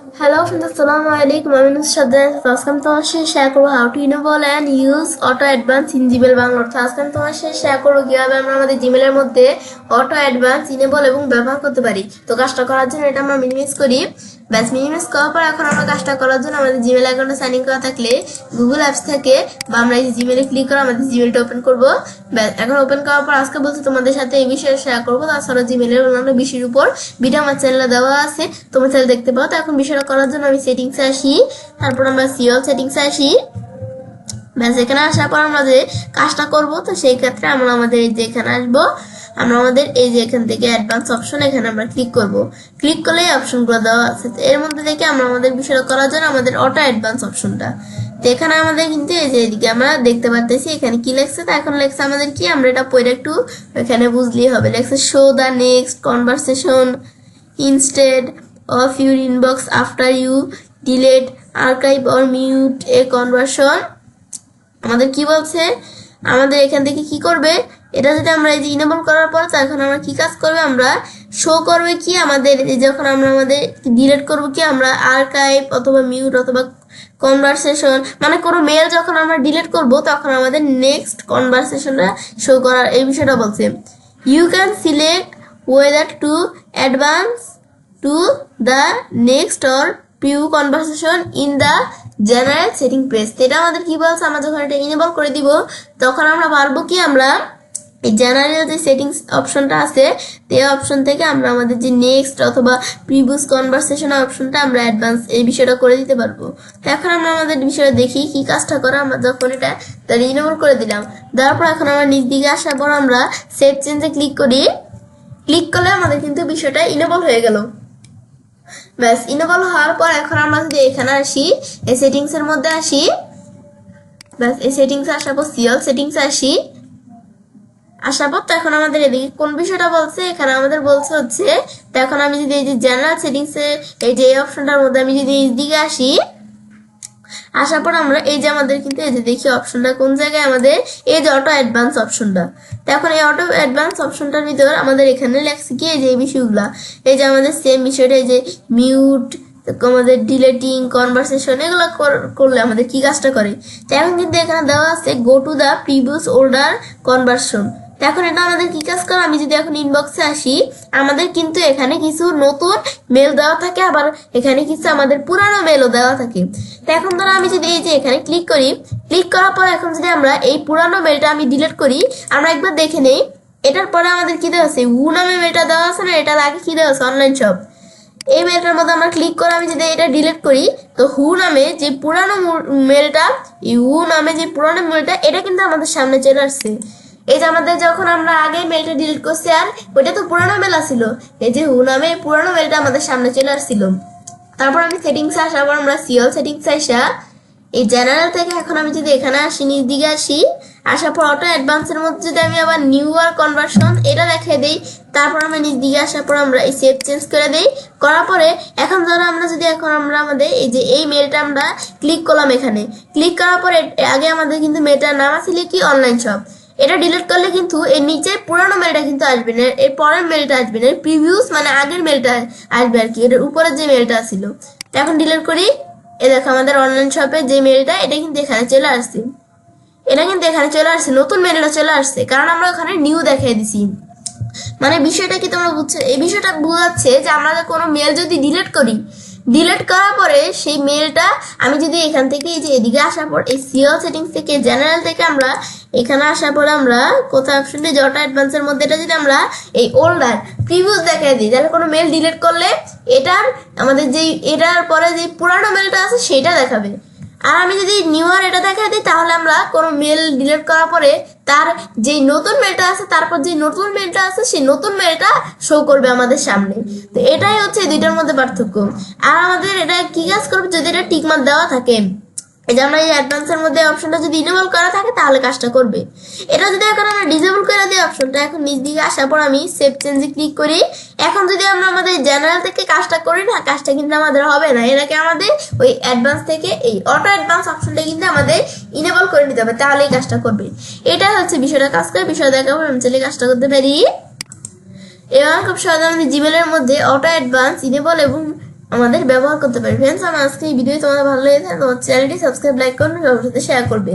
Hello friends, Assalamu alaikum. My name is Shadda. আজকে আমি তোমার সাথে শেয়ার করবো how to enable and use auto advance in Gmail Bangla. আজকে আমি তোমার সাথে শেয়ার করবো কিভাবে আমরা আমাদের জিমেলের মধ্যে অটো অ্যাডভান্স ইনেবল এবং ব্যবহার করতে পারি। তো কাজটা করার জন্য এটা আমরা মিনিমাইজ করি। ব্যাস মিনিমাইজ করার পর এখন আমরা কাজটা করার জন্য আমাদের জিমেল অ্যাকাউন্টে সাইন ইন করা থাকলে গুগল অ্যাপস থেকে বা আমরা এই জিমেলে ক্লিক করে আমাদের জিমেলটা ওপেন করবো। ব্যাস এখন ওপেন করার পর আজকে বলতে তোমাদের সাথে এই বিষয়ে শেয়ার করবো। তাছাড়া জিমেলের অন্যান্য বিষয়ের উপর ভিডিও আমার চ্যানেলে দেওয়া আছে, তোমরা চ্যানেল দেখতে পাও। তো এখন বিষয়টা করার জন্য আমি সেটিংসে আসি, তারপর আমরা সিওল সেটিংসে আসি। ব্যাস এখানে আসার পর আমরা যে কাজটা করবো, তো সেই ক্ষেত্রে আমরা আমাদের এই যে এখানে আসবো, আমরা আমাদের এই যে এখান থেকে অ্যাডভান্স অপশন এখানে আমরা ক্লিক করব। ক্লিক করলে এই অপশনগুলো দেওয়া আছে, এর মধ্যে থেকে আমরা আমাদের বিষয়টা করার জন্য আমাদের অটো অ্যাডভান্স অপশনটা, তো এখানে আমাদের কিন্তু এই যে এদিকে আমরা দেখতে পারতেছি এখানে কি লেখছে। তো এখন লেখছে আমাদের কি, আমরা এটা পড়ে একটু এখানে বুঝলেই হবে। লেখছে show the next conversation instead of your inbox after you delete archive or mute a conversation. আমাদের কি বলছে, আমাদের এখান থেকে কি করবে, এটা যদি আমরা এই যে ইনেবল করার পর তখন আমরা কি কাজ করবে, আমরা শো করবে কি আমাদের যখন আমরা আমাদের ডিলিট করব কি আমরা আর্কাইভ অথবা মিউট অথবা কনভারসেশন, মানে কোনো মেল যখন আমরা ডিলিট করব তখন আমাদের নেক্সট কনভারসেশনটা শো করার এই বিষয়টা বলছে। You can select whether to advance to the next or previous conversation in the general setting page. এটা আমাদের কি বলছে, আমরা যখন এটা ইনেবল করে দিব তখন আমরা পারবো কি, আমরা এই জেনারেল যে সেটিংস অপশনটা আছে এই অপশন থেকে আমরা আমাদের যে নেক্সট অথবা প্রিভিয়াস কনভারসেশন অপশনটা আমরা অ্যাডভান্স এই বিষয়টা করে দিতে পারবো। তো এখন আমরা আমাদের বিষয়টা দেখি কি কাজটা করে। আমরা যখন এটা তাহলে ইনেবল করে দিলাম, তারপর এখন আমরা নিচ দিকে আসার পর আমরা সেভ চেঞ্জে ক্লিক করি। ক্লিক করলে আমাদের কিন্তু বিষয়টা ইনেবল হয়ে গেল। ব্যাস ইনেবল হওয়ার পর এখন আমরা যদি এখানে আসি, এই সেটিংস এর মধ্যে আসি, ব্যাস এই সেটিংস আসার পর সিওল সেটিংস আসি, আসার পর তো এখন আমাদের এদিকে কোন বিষয়টা বলছে, এখানে আমাদের বলছে হচ্ছে, তো এখন আমি যদি এই যে জেনারেল সেটিংস এ এই যে এই অপশনটার মধ্যে আমি যদি এই দিকে আসি, আসার পর আমরা এই যে আমাদের কিন্তু এই যে দেখি অপশনটা কোন জায়গায়, আমাদের এই যে অটো অ্যাডভান্স অপশনটা। তো এখন এই অটো অ্যাডভান্স অপশনটার ভিতর আমাদের এখানে লেখছে কি এই যে এই বিষয়গুলা, এই যে আমাদের সেম বিষয়টা এই যে মিউট আমাদের ডিলেটিং কনভারসেশন এগুলো করলে আমাদের কি কাজটা করে। তো এখন কিন্তু এখানে দেওয়া আছে go to the previous order conversion. এখন এটা আমাদের কি কাজ করে, আমি যদি এখন ইনবক্সে আসি আমাদের কিন্তু এখানে কিছু নতুন মেল দেওয়া থাকে, আবার এখানে কিছু আমাদের পুরানো মেলও দেওয়া থাকে। তো এখন ধরো আমি যদি এই যে এখানে ক্লিক করি, ক্লিক করার পর এখন যদি আমরা এই পুরানো মেলটা আমি ডিলিট করি, আমরা একবার দেখে নেই এটার পরে আমাদের কি দেওয়া আছে, উ নামে মেলটা দেওয়া আছে না, এটার আগে কি দেওয়া আছে অনলাইন শপ। এই মেলটার মধ্যে আমরা ক্লিক করে আমি যদি এটা ডিলিট করি, তো হু নামে যে পুরানো মেলটা, ইউ নামে যে পুরানো মেলটা এটা কিন্তু আমাদের সামনে চলে আসছে। এই যে আমাদের যখন আমরা আগে মেলটা ডিলিট করছি আর ওইটা তো পুরানো মেল আসছিল, এই যে হু নামে পুরানো মেলটা আমাদের সামনে চলে আসছিল। তারপর আমি সেটিংসে আসার পর আমরা সিওল সেটিংসে আসা এই জেনারেল থেকে এখন আমি যদি এখানে আসি, নিচ দিকে আসি, আসার পর অটো অ্যাডভান্সের মধ্যে যদি আমি আবার নিউ আর কনভারসন এটা রেখে দেই, তারপর আমরা নিচ দিকে আসার পর আমরা এই সেভ চেঞ্জ করে দেই। করার পরে এখন ধরো আমরা যদি এখন আমরা আমাদের এই যে এই মেলটা আমরা ক্লিক করলাম, এখানে ক্লিক করার পরে আগে আমাদের কিন্তু মেলটার নাম আসলে কি অনলাইন শপ, এটা ডিলিট করলে কিন্তু এর নিচে পুরানো মেলটা কিন্তু আসবে না, এর পরের মেলটা আসবে না, প্রিভিউস মানে আগের মেলটা আসবে আর কি, এটার উপরের যে মেলটা ছিল। তো এখন ডিলিট করি, এ দেখো আমাদের অনলাইন শপে যে মেলটা এটা কিন্তু এখানে চলে আসছে, এটা কিন্তু এখানে চলে আসছে, নতুন মেলটা চলে আসছে, কারণ আমরা ওখানে নিউ দেখিয়ে দিছি। মানে বিষয়টা কি তোমরা বুঝছো, এই বিষয়টা বোঝাচ্ছে যে আমরা কোনো মেল যদি ডিলিট করি, ডিলিট করার পরে সেই মেলটা আমি যদি এখান থেকে এই যে এদিকে আসার পর এই সিওল সেটিংস থেকে জেনারেল থেকে আমরা এখানে আসার পর আমরা কোথায় অপশনে যে অটো অ্যাডভান্সের মধ্যে এটা যদি আমরা এই ওল্ডার প্রিভিউস দেখাই দিই, তাহলে কোনো মেল ডিলিট করলে এটার আমাদের যেই এটার পরে যে পুরানো মেলটা আছে সেটা দেখাবে। আর আমি যদি নিউ আর এটা দেখা দিই তাহলে আমরা কোনো মেল ডিলিট করার পরে তার যেই নতুন মেলটা আছে তারপর যে নতুন মেলটা আছে সেই নতুন মেলটা শো করবে আমাদের সামনে। তো এটাই হচ্ছে দুইটার মধ্যে পার্থক্য। আর আমাদের এটা কি কাজ করবে, যদি এটা টিকমার্ক দেওয়া থাকে, এই যে আমরা এই অ্যাডভান্সের মধ্যে অপশনটা যদি ইনেবল করা থাকে তাহলে কাজটা করবে। এটা যদি এখন আমরা ডিসেবল করে দিই অপশনটা, এখন নিচ দিকে আসার পর আমি সেভ চেঞ্জে ক্লিক করি, এখন যদি আমরা আমাদের জেনারেল থেকে কাজটা করি না, কাজটা কিন্তু আমাদের হবে না, এটাকে আমাদের ওই অ্যাডভান্স থেকে এই অটো অ্যাডভান্স অপশনটা কিন্তু আমাদের ইনেবল করে নিতে হবে, তাহলেই কাজটা করবে। এটা হচ্ছে বিষয়টা, কাজ করে বিষয় দেখাবো আমি চাইলে কাজটা করতে পারি। এবার খুব সহজে আমি জিমেলের মধ্যে অটো অ্যাডভান্স ইনেবল এবং আমাদের ব্যবহার করতে পারি। ফ্রেন্ডস, আমার আজকে এই ভিডিও তোমাদের ভালো লেগেছে তোমার চ্যানেলটি সাবস্ক্রাইব, লাইক করবে, সবার সাথে শেয়ার করবে।